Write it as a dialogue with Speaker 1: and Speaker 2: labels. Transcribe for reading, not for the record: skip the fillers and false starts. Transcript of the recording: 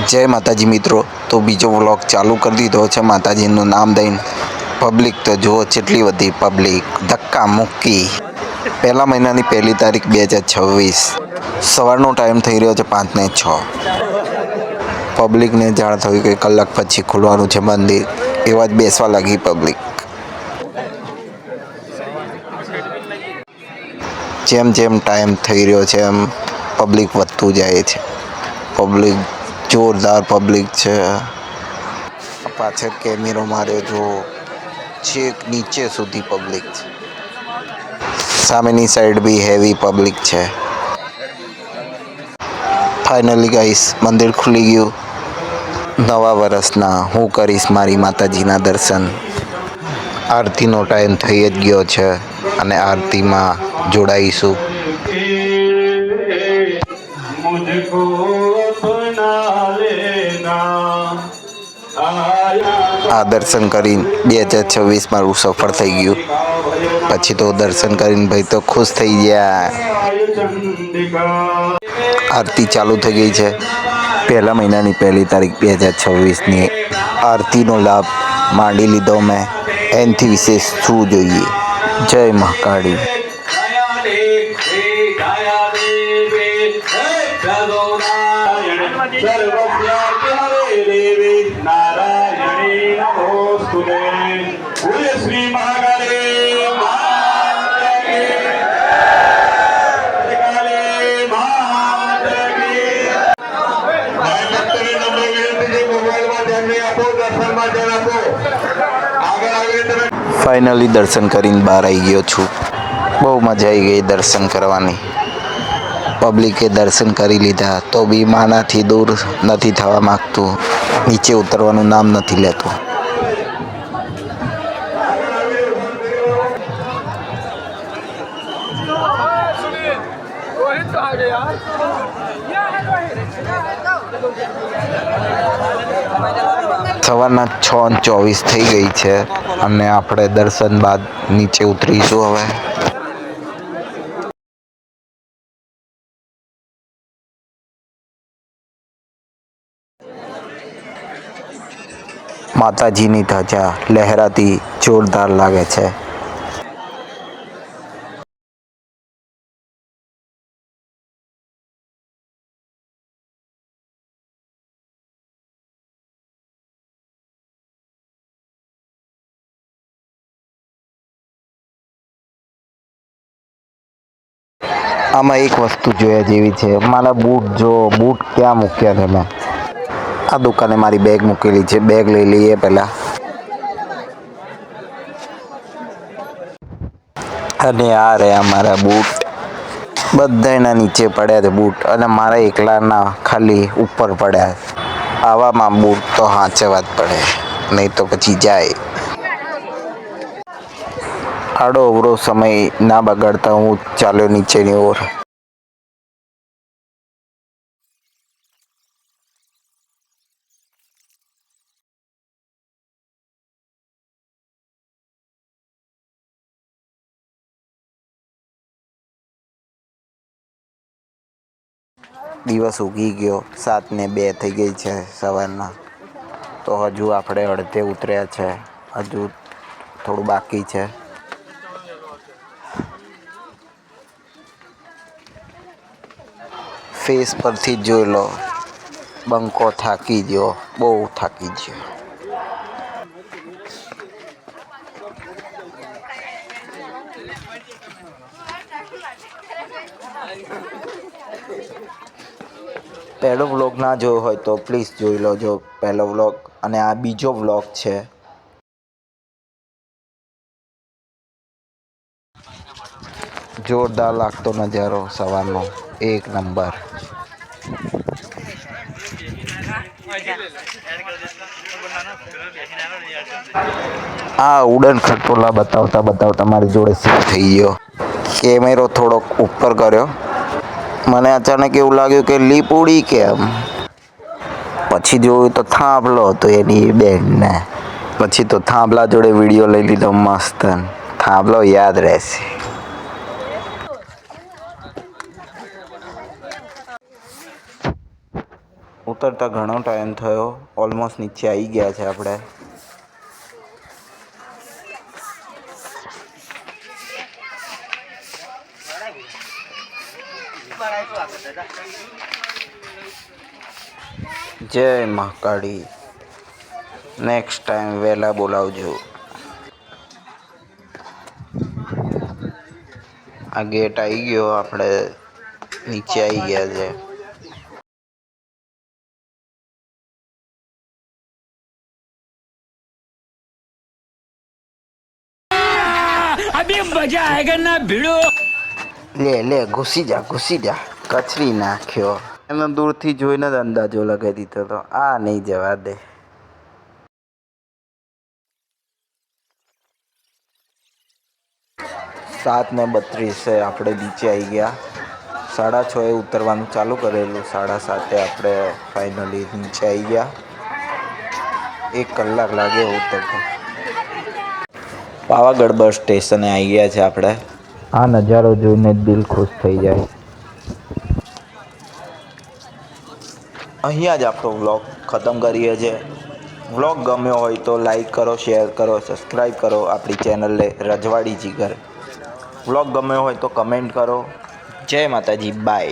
Speaker 1: જય માતાજી મિત્રો. તો બીજો વ્લોગ ચાલુ કરી દીધો છે માતાજીનું નામ દઈને. પબ્લિક તો જુઓ કેટલી બધી પબ્લિક ધક્કા મુક્કી. પહેલા મહિનાની 1 તારીખ 2026 સવારનો ટાઈમ થઈ રહ્યો છે 5:06. પબ્લિકને જાણ થયું કે કલાક પછી ખુલવાનું છે મંદિર. એવા જ બેસવા લાગી પબ્લિક. જેમ જેમ ટાઈમ થઈ રહ્યો છે એમ પબ્લિક વધતું જાય છે. પબ્લિક જોરદાર પબ્લિક છે. પાછળ કેમેરો માર્યો જો છેક નીચે સુધી પબ્લિક છે. સામેની સાઈડ બી હેવી પબ્લિક છે. ફાઇનલી ગાઈસ મંદિર ખુલી ગયું. નવા વર્ષના હું કરીશ મારી માતાજીના દર્શન. આરતીનો ટાઈમ થઈ જ ગયો છે અને આરતીમાં જોડાઈશું. આ દર્શન કરીને 2026 મારું સફળ થઈ ગયું. પછી તો દર્શન કરીને ભાઈ તો ખુશ થઈ ગયા. આરતી ચાલુ થઈ ગઈ છે. પહેલા મહિનાની 1 તારીખ 2026ની આરતીનો લાભ માંડી લીધો મેં. એનાથી વિશેષ શું જોઈએ. જય મહાકાળી. ફાઇનલી દર્શન કરીને બહાર આવી ગયો છું. બહુ મજા આવી ગઈ દર્શન કરવાની. પબ્લિકે દર્શન કરી લીધા તો બી માનાથી દૂર નથી થવા માગતું. નીચે ઉતરવાનું નામ નથી લેતું. સવારના 6:24 થઈ ગઈ છે અને આપણે દર્શન બાદ નીચે ઉતરીશું હવે. માતાજીની ધજા લહેરાતી જોરદાર લાગે છે. આમાં એક વસ્તુ જોયા જેવી છે. મારા બૂટ જો બૂટ ક્યાં મૂક્યા છે મેં. આ દુકાને મારી બેગ મૂકેલી છે. બેગ લઈ લઈએ પહેલાં. અને આ રહ્યા મારા બૂટ. બધાના નીચે પડ્યા છે બૂટ અને મારા એકલાના ખાલી ઉપર પડ્યા. આવામાં બૂટ તો હાંચવા જ પડે, નહીં તો પછી જાય. આડો અવળો સમય ના બગાડતા હું ચાલ્યો નીચેની ઓર. દિવસ ઉગી ગયો. 7:02 થઈ ગઈ છે સવારના. તો હજુ આપણે અડધે ઉતર્યા છે. હજુ થોડું બાકી છે. ફેસ પરથી જ જોઈ લો. બંકો થાકી ગયો, બહુ થાકી ગયો. પહેલો વ્લોગ ના જોયો હોય તો પ્લીઝ જોઈ લો. જો પહેલો વ્લોગ અને આ બીજો વ્લોગ છે. જોરદાર લાગતો નજારો સવારનો એક નંબર. આ ઉડન ખટોલા બતાવતા મારી જોડે સીટ થઈ ગયો. કેમેરો થોડોક ઉપર કર્યો. મને અચાનક એવું લાગ્યું કે લીપ ઉડી કેમ. પછી જોયું તો થાંભલો હતો એની બેનને. પછી તો થાંભલા જોડે વિડીયો લઈ લીધો મસ્ત. થાંભલો યાદ રહેશે. ઉતરતા ઘણો ટાઈમ થયો, ઓલમોસ્ટ નીચે આવી ગયા છે આપણે. જય મહાકાળી. નેક્સ્ટ ટાઈમ વહેલા બોલાવજો. આ ગેટ આવી ગયો, આપણે નીચે આવી ગયા છે.
Speaker 2: अभी मजा आएगा ना भिड़ो.
Speaker 1: લે ઘૂસી જા કચરી નાખ્યો. એનો દૂરથી જોઈને જ અંદાજો લગાવી દીધો હતો, આ નહીં જવા દે. 7:32 આપણે નીચે આવી ગયા. 6:30 ઉતરવાનું ચાલુ કરેલું, 7:30 આપણે ફાઇનલી નીચે આવી ગયા. 1 કલાક લાગે ઉતરતો. પાવાગઢ બસ સ્ટેશને આવી ગયા છે આપણે. આ નજારો જોઈને દિલ ખુશ થઈ જાય. અહીંયા જ આપણો વ્લોગ ખતમ કરીએ છીએ. વ્લોગ ગમ્યો હોય તો લાઈક કરો, શેર કરો, સબસ્ક્રાઈબ કરો આપણી ચેનલને રજવાડી જીગર. વ્લોગ ગમ્યો હોય તો કમેન્ટ કરો. જય માતાજી, બાય.